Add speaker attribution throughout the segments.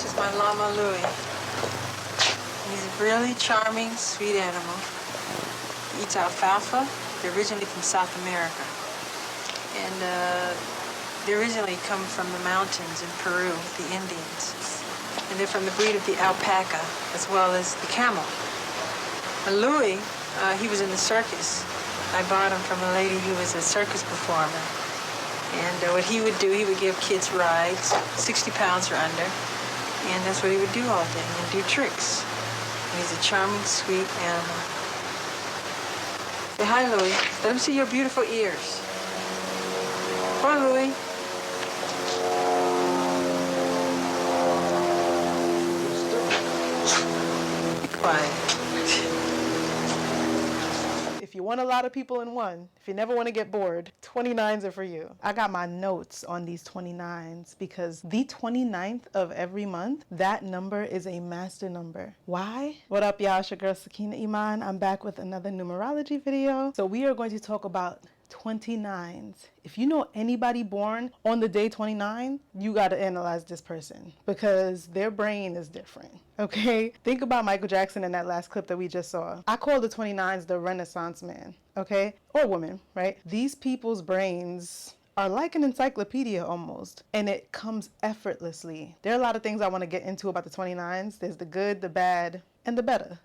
Speaker 1: is my llama Louie. He's a really charming, sweet animal. He eats alfalfa. They're originally from South America. And they originally come from the mountains in Peru, the Indians. And they're from the breed of the alpaca, as well as the camel. Louie, he was in the circus. I bought him from a lady who was a circus performer. And what he would do, he would give kids rides, 60 pounds or under. And that's what he would do all day, and do tricks. And he's a charming, sweet animal. Say hi, Louie. Let him see your beautiful ears. Come on, Louie. Be quiet.
Speaker 2: If you want a lot of people in one, if you never want to get bored, 29s are for you. I got my notes on these 29s because the 29th of every month, that number is a master number. Why? What up, y'all? It's your girl, Sakina Iman. I'm back with another numerology video. So we are going to talk about 29s. If you know anybody born on the day 29, you got to analyze this person because their brain is different. Okay? Think about Michael Jackson in that last clip that we just saw. I call the 29s the Renaissance man, okay? Or woman, right? These people's brains are like an encyclopedia almost, and it comes effortlessly. There are a lot of things I want to get into about the 29s. There's the good, the bad, and the better.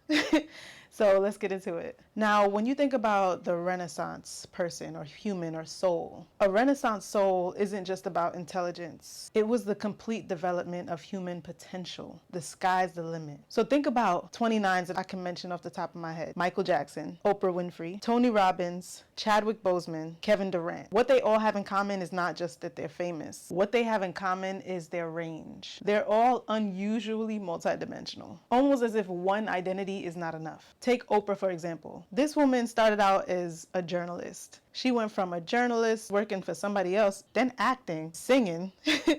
Speaker 2: So let's get into it. Now, when you think about the Renaissance person or human or soul, a Renaissance soul isn't just about intelligence. It was the complete development of human potential. The sky's the limit. So think about 29s that I can mention off the top of my head. Michael Jackson, Oprah Winfrey, Tony Robbins, Chadwick Boseman, Kevin Durant. What they all have in common is not just that they're famous. What they have in common is their range. They're all unusually multidimensional, almost as if one identity is not enough. Take Oprah, for example. This woman started out as a journalist. She went from a journalist working for somebody else, then acting, singing,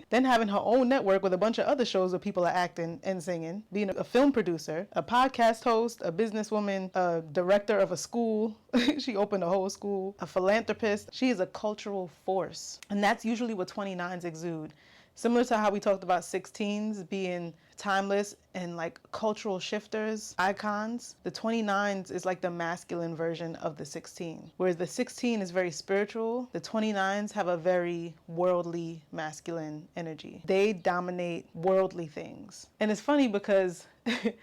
Speaker 2: then having her own network with a bunch of other shows where people are acting and singing, being a film producer, a podcast host, a businesswoman, a director of a school. She opened a whole school, a philanthropist. She is a cultural force. And that's usually what 29s exude. Similar to how we talked about 16s being timeless and like cultural shifters, icons, the 29s is like the masculine version of the 16. Whereas the 16 is very spiritual, the 29s have a very worldly masculine energy. They dominate worldly things. And it's funny because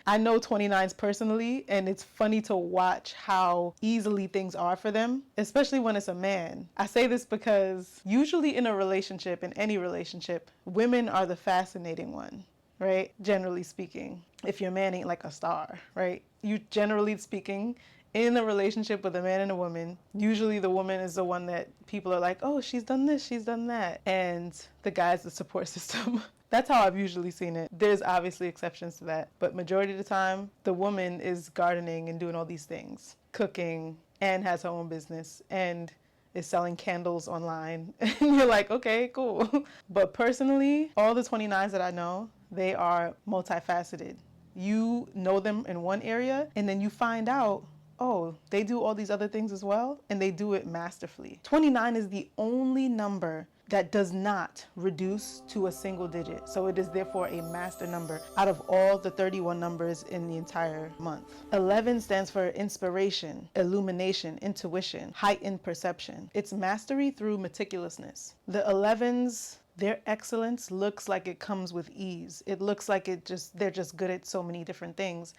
Speaker 2: I know 29s personally, and it's funny to watch how easily things are for them, especially when it's a man. I say this because usually in a relationship, in any relationship, women are the fascinating one, right? Generally speaking, if your man ain't like a star, right? You generally speaking, in a relationship with a man and a woman, usually the woman is the one that people are like, oh, she's done this, she's done that. And the guy's the support system. That's how I've usually seen it. There's obviously exceptions to that. But majority of the time, the woman is gardening and doing all these things, cooking, and has her own business, and is selling candles online. And you're like, okay, cool. But personally, all the 29s that I know, they are multifaceted. You know them in one area, and then you find out, oh, they do all these other things as well, and they do it masterfully. 29 is the only number that does not reduce to a single digit. So it is therefore a master number out of all the 31 numbers in the entire month. 11 stands for inspiration, illumination, intuition, heightened perception. It's mastery through meticulousness. The 11s, their excellence looks like it comes with ease. It looks like they're just good at so many different things.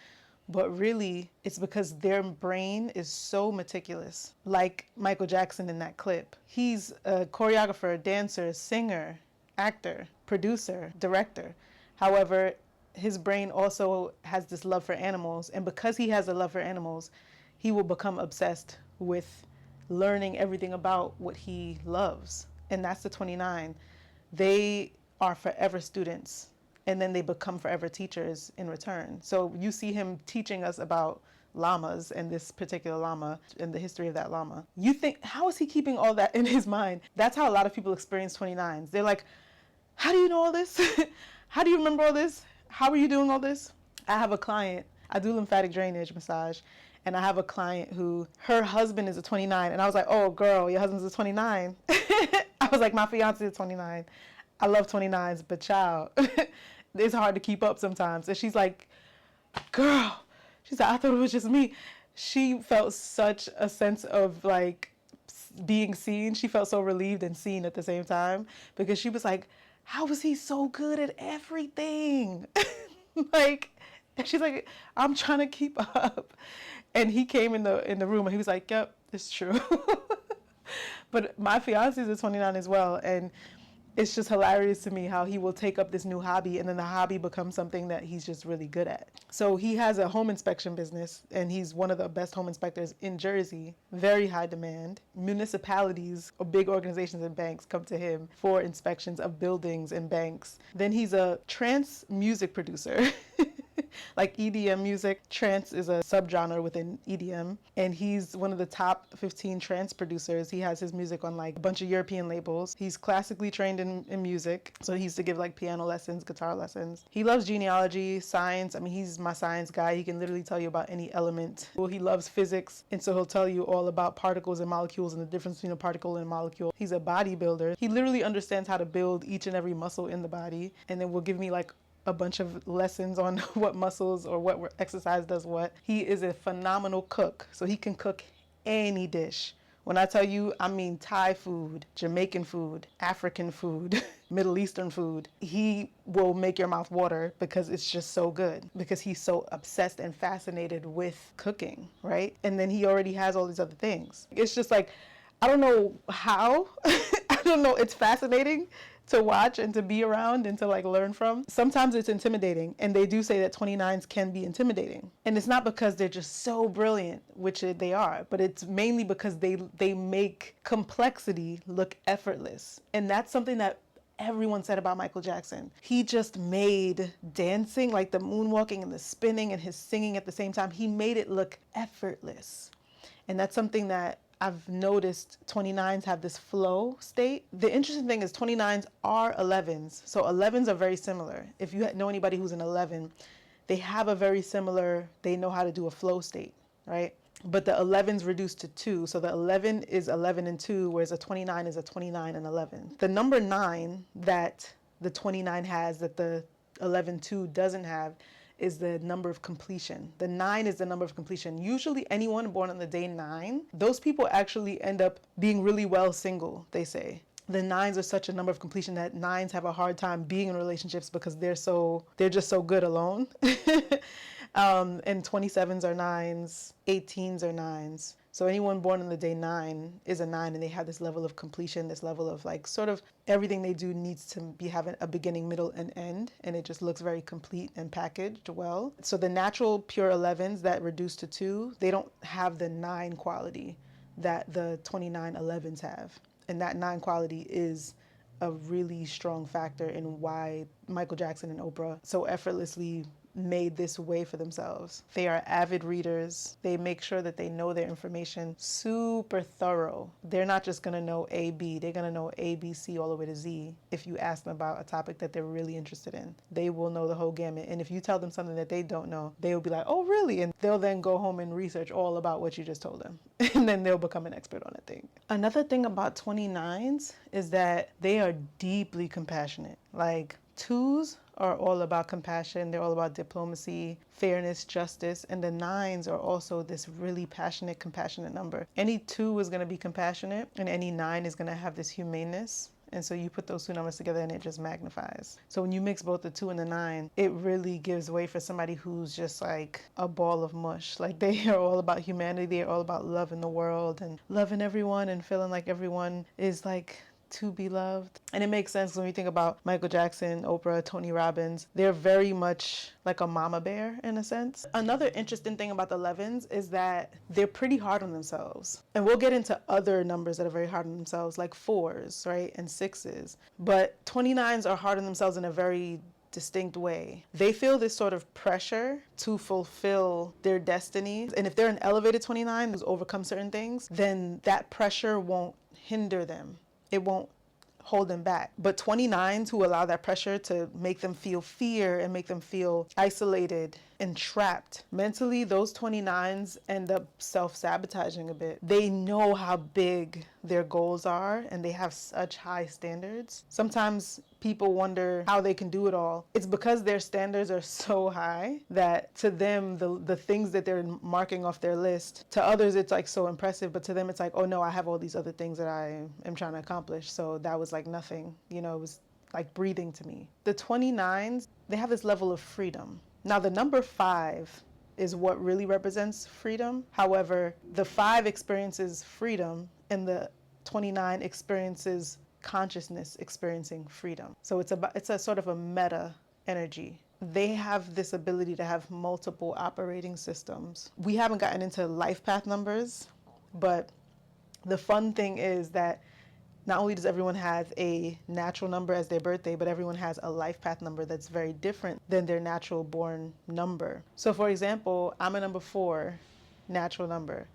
Speaker 2: But really, it's because their brain is so meticulous. Like Michael Jackson in that clip. He's a choreographer, dancer, singer, actor, producer, director. However, his brain also has this love for animals. And because he has a love for animals, he will become obsessed with learning everything about what he loves. And that's the 29. They are forever students. And then they become forever teachers in return. So you see him teaching us about llamas and this particular llama and the history of that llama. You think, how is he keeping all that in his mind? That's how a lot of people experience 29s. They're like, how do you know all this? How do you remember all this? How are you doing all this? I have a client, I do lymphatic drainage massage, and I have a client who, her husband is a 29. And I was like, oh girl, your husband's a 29. I was like, my fiance is 29. I love 29s, but child. it's hard to keep up sometimes. And she's like, girl, she's like, I thought it was just me. She felt such a sense of like being seen. She felt so relieved and seen at the same time, because she was like, how was he so good at everything? Like, and she's like, I'm trying to keep up. And he came in the room and he was like, yep, it's true. But my fiance is 29 as well, and it's just hilarious to me how he will take up this new hobby and then the hobby becomes something that he's just really good at. So he has a home inspection business and he's one of the best home inspectors in Jersey. Very high demand. Municipalities or big organizations and banks come to him for inspections of buildings and banks. Then he's a trance music producer. Like EDM music. Trance is a subgenre within EDM, and he's one of the top 15 trance producers. He has his music on like a bunch of European labels. He's classically trained in music, so he used to give like piano lessons, guitar lessons. He loves genealogy, science. I mean, he's my science guy. He can literally tell you about any element. Well, he loves physics, and so he'll tell you all about particles and molecules and the difference between a particle and a molecule. He's a bodybuilder. He literally understands how to build each and every muscle in the body, and then will give me like a bunch of lessons on what muscles or what exercise does what. He is a phenomenal cook, so he can cook any dish. When I tell you, I mean Thai food, Jamaican food, African food, Middle Eastern food. He will make your mouth water because it's just so good, because he's so obsessed and fascinated with cooking, right? And then he already has all these other things. It's just like, I don't know how. I don't know. It's fascinating to watch and to be around and to like learn from. Sometimes it's intimidating, and they do say that 29s can be intimidating. And it's not because they're just so brilliant, which they are, but it's mainly because they make complexity look effortless. And that's something that everyone said about Michael Jackson. He just made dancing, like the moonwalking and the spinning and his singing at the same time, he made it look effortless. And that's something that I've noticed 29s have this flow state. The interesting thing is 29s are 11s. So 11s are very similar. If you know anybody who's an 11, they have a very similar, they know how to do a flow state, right? But the 11's reduced to 2. So the 11 is 11 and 2, whereas a 29 is a 29 and 11. The number 9 that the 29 has that the 11-2 doesn't have is the number of completion. The 9 is the number of completion. Usually anyone born on the day 9, those people actually end up being really well single, they say. The 9s are such a number of completion that 9s have a hard time being in relationships because they're just so good alone. And 27s are 9s, 18s are 9s. So anyone born on the day 9 is a 9, and they have this level of completion, this level of like sort of everything they do needs to be having a beginning, middle, and end, and it just looks very complete and packaged well. So the natural pure 11s that reduce to 2, they don't have the 9 quality that the 29 11s have. And that 9 quality is a really strong factor in why Michael Jackson and Oprah so effortlessly made this way for themselves. They are avid readers. They make sure that they know their information super thorough. They're not just gonna know A, B, they're gonna know A, B, C all the way to Z. If you ask them about a topic that they're really interested in, they will know the whole gamut. And if you tell them something that they don't know, they will be like, oh really? And they'll then go home and research all about what you just told them. And then they'll become an expert on a thing. Another thing about 29s is that they are deeply compassionate. Like 2s are all about compassion. They're all about diplomacy, fairness, justice. And the 9s are also this really passionate, compassionate number. Any 2 is going to be compassionate, and any 9 is going to have this humaneness. And so you put those two numbers together and it just magnifies. So when you mix both the 2 and the 9, it really gives way for somebody who's just like a ball of mush. Like they are all about humanity. They're all about loving the world and loving everyone and feeling like everyone is like to be loved. And it makes sense when we think about Michael Jackson, Oprah, Tony Robbins. They're very much like a mama bear in a sense. Another interesting thing about the 11s is that they're pretty hard on themselves. And we'll get into other numbers that are very hard on themselves, like 4s, right, and 6s. But 29s are hard on themselves in a very distinct way. They feel this sort of pressure to fulfill their destiny. And if they're an elevated 29 who's overcome certain things, then that pressure won't hinder them. It won't hold them back. But 29s who allow that pressure to make them feel fear and make them feel isolated and trapped, mentally, those 29s end up self-sabotaging a bit. They know how big their goals are and they have such high standards. Sometimes people wonder how they can do it all. It's because their standards are so high that to them, the things that they're marking off their list, to others, it's like so impressive. But to them, it's like, oh no, I have all these other things that I am trying to accomplish. So that was like nothing, you know, it was like breathing to me. The 29s, they have this level of freedom. Now, the number 5 is what really represents freedom. However, the 5 experiences freedom and the 29 experiences consciousness experiencing freedom. So it's a sort of a meta energy. They have this ability to have multiple operating systems. We haven't gotten into life path numbers, but the fun thing is that not only does everyone have a natural number as their birthday, but everyone has a life path number that's very different than their natural born number. So for example, I'm a number 4 natural number.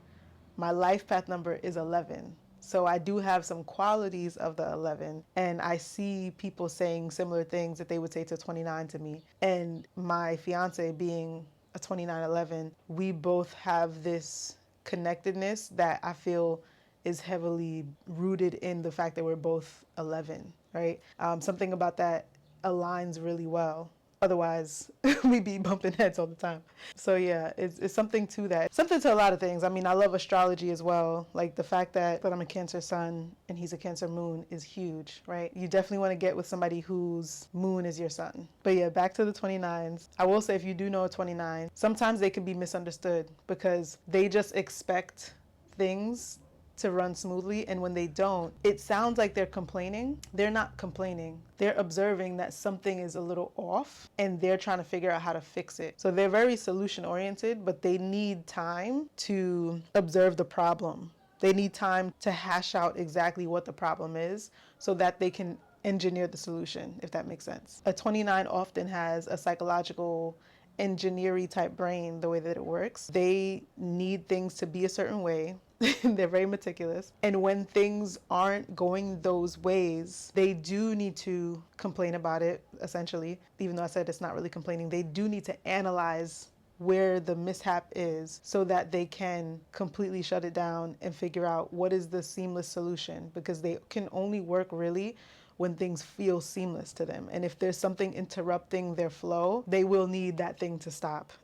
Speaker 2: My life path number is 11. So I do have some qualities of the 11, and I see people saying similar things that they would say to 29 to me. And my fiance being a 2911, we both have this connectedness that I feel is heavily rooted in the fact that we're both 11, right? Something about that aligns really well. Otherwise, we'd be bumping heads all the time. So yeah, it's something to that. Something to a lot of things. I mean, I love astrology as well. Like the fact that I'm a Cancer sun and he's a Cancer moon is huge, right? You definitely want to get with somebody whose moon is your sun. But yeah, back to the 29s. I will say if you do know a 29, sometimes they can be misunderstood because they just expect things to run smoothly, and when they don't, it sounds like they're complaining. They're not complaining. They're observing that something is a little off and they're trying to figure out how to fix it. So they're very solution oriented, but they need time to observe the problem. They need time to hash out exactly what the problem is so that they can engineer the solution, if that makes sense. A 29 often has a psychological engineering type brain, the way that it works. They need things to be a certain way. They're very meticulous. And when things aren't going those ways, they do need to complain about it, essentially. Even though I said it's not really complaining, they do need to analyze where the mishap is so that they can completely shut it down and figure out what is the seamless solution, because they can only work really when things feel seamless to them. And if there's something interrupting their flow, they will need that thing to stop.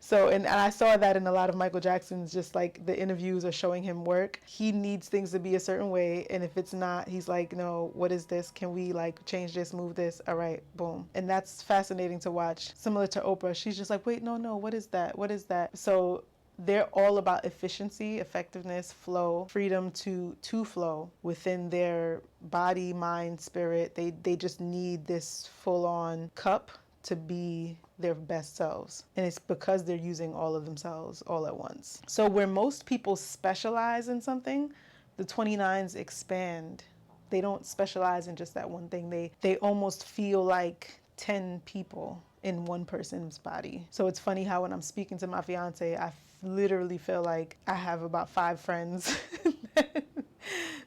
Speaker 2: So, and I saw that in a lot of Michael Jackson's, just like the interviews are showing him work. He needs things to be a certain way. And if it's not, he's like, no, what is this? Can we like change this, move this? All right, boom. And that's fascinating to watch. Similar to Oprah, she's just like, wait, no, what is that? What is that? So they're all about efficiency, effectiveness, flow, freedom to flow within their body, mind, spirit. They just need this full-on cup to be their best selves. And it's because they're using all of themselves all at once. So where most people specialize in something, the 29s expand. They don't specialize in just that one thing. They almost feel like 10 people in one person's body. So it's funny how when I'm speaking to my fiance, I literally feel like I have about 5 friends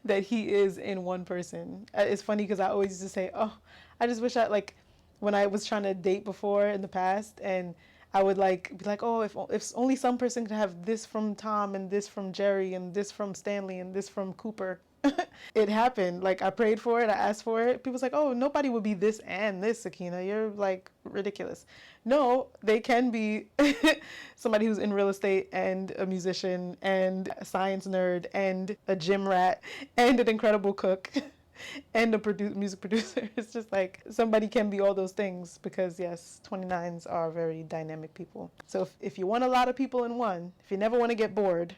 Speaker 2: that he is in one person. It's funny because I always used to say, oh, I just wish I, like, when I was trying to date before in the past, and I would like be like, oh, if only some person could have this from Tom and this from Jerry and this from Stanley and this from Cooper. It happened. Like I prayed for it, I asked for it. People's like, oh, nobody would be this and this, Sakina. You're like ridiculous. No, they can be somebody who's in real estate and a musician and a science nerd and a gym rat and an incredible cook. And a music producer. It's just like somebody can be all those things because yes, 29s are very dynamic people. So if you want a lot of people in one, if you never want to get bored,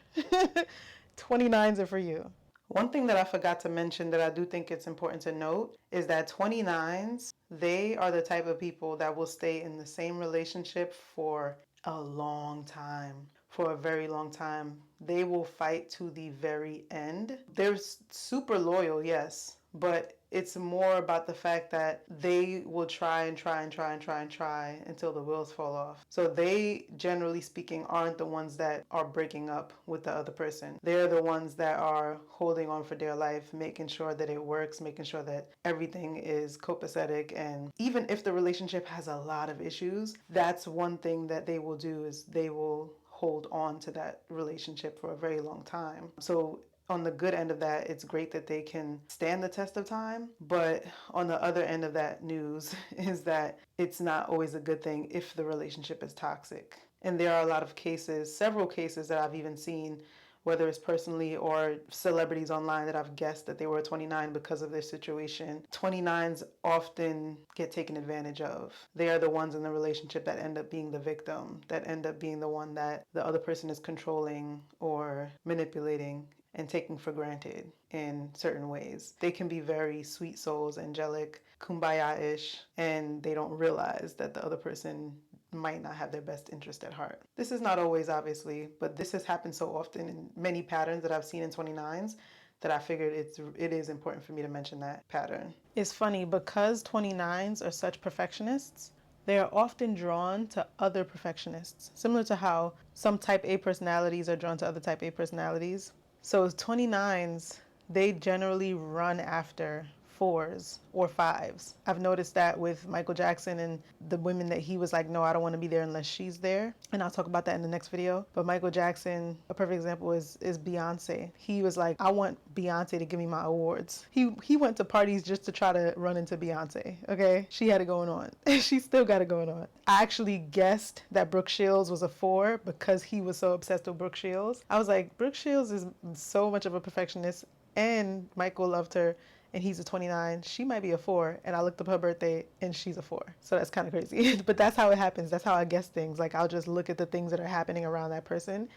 Speaker 2: 29s are for you. One thing that I forgot to mention that I do think it's important to note is that 29s, they are the type of people that will stay in the same relationship for a long time. For a very long time. They will fight to the very end. They're super loyal, yes, but it's more about the fact that they will try until the wheels fall off. So they, generally speaking, aren't the ones that are breaking up with the other person. They're the ones that are holding on for dear life, making sure that it works, making sure that everything is copacetic. And even if the relationship has a lot of issues, that's one thing that they will do is they will hold on to that relationship for a very long time. So On the good end of that, it's great that they can stand the test of time. But on the other end of that news is that it's not always a good thing if the relationship is toxic. And there are a lot of cases, several cases that I've even seen, whether it's personally or celebrities online, that I've guessed that they were 29 because of their situation. 29s often get taken advantage of. They are the ones in the relationship that end up being the victim, that end up being the one that the other person is controlling or manipulating and taking for granted in certain ways. They can be very sweet souls, angelic, kumbaya-ish, and they don't realize that the other person might not have their best interest at heart. This is not always, obviously, but this has happened so often in many patterns that I've seen in 29s that I figured it is important for me to mention that pattern. It's funny, because 29s are such perfectionists, they are often drawn to other perfectionists, similar to how some type A personalities are drawn to other type A personalities. So 29s, they generally run after 4s or 5s. I've noticed that with Michael Jackson and the women that he was like, no, I don't want to be there unless she's there. And I'll talk about that in the next video. But Michael Jackson, a perfect example is Beyonce. He was like, I want Beyonce to give me my awards. He went to parties just to try to run into Beyonce, okay? She had it going on. She still got it going on. I actually guessed that Brooke Shields was a 4 because he was so obsessed with Brooke Shields. I was like, Brooke Shields is so much of a perfectionist, and Michael loved her, and he's a 29. She might be a 4, and I looked up her birthday, and she's a 4. So that's kind of crazy. But that's how it happens. That's how I guess things. Like, I'll just look at the things that are happening around that person,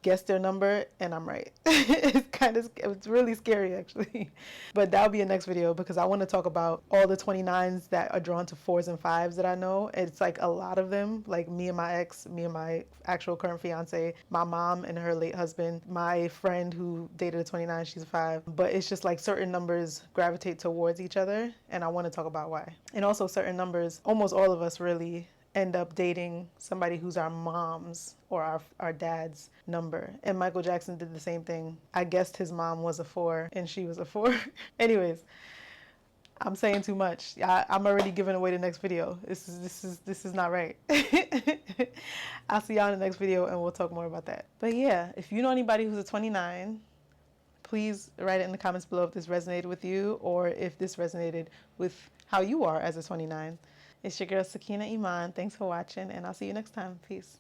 Speaker 2: guess their number, and I'm right. It's really scary, actually. But that'll be a next video, because I want to talk about all the 29s that are drawn to 4s and 5s that I know. It's like a lot of them, like me and my ex, me and my actual current fiance, my mom and her late husband, my friend who dated a 29, she's a 5. But it's just like certain numbers gravitate towards each other, and I want to talk about why. And also certain numbers, almost all of us really end up dating somebody who's our mom's or our dad's number. And Michael Jackson did the same thing. I guessed his mom was a 4 and she was a 4. Anyways, I'm saying too much. I'm already giving away the next video. This is not right. I'll see y'all in the next video and we'll talk more about that. But yeah, if you know anybody who's a 29, please write it in the comments below if this resonated with you, or if this resonated with how you are as a 29. It's your girl Sakina Iman. Thanks for watching, and I'll see you next time. Peace.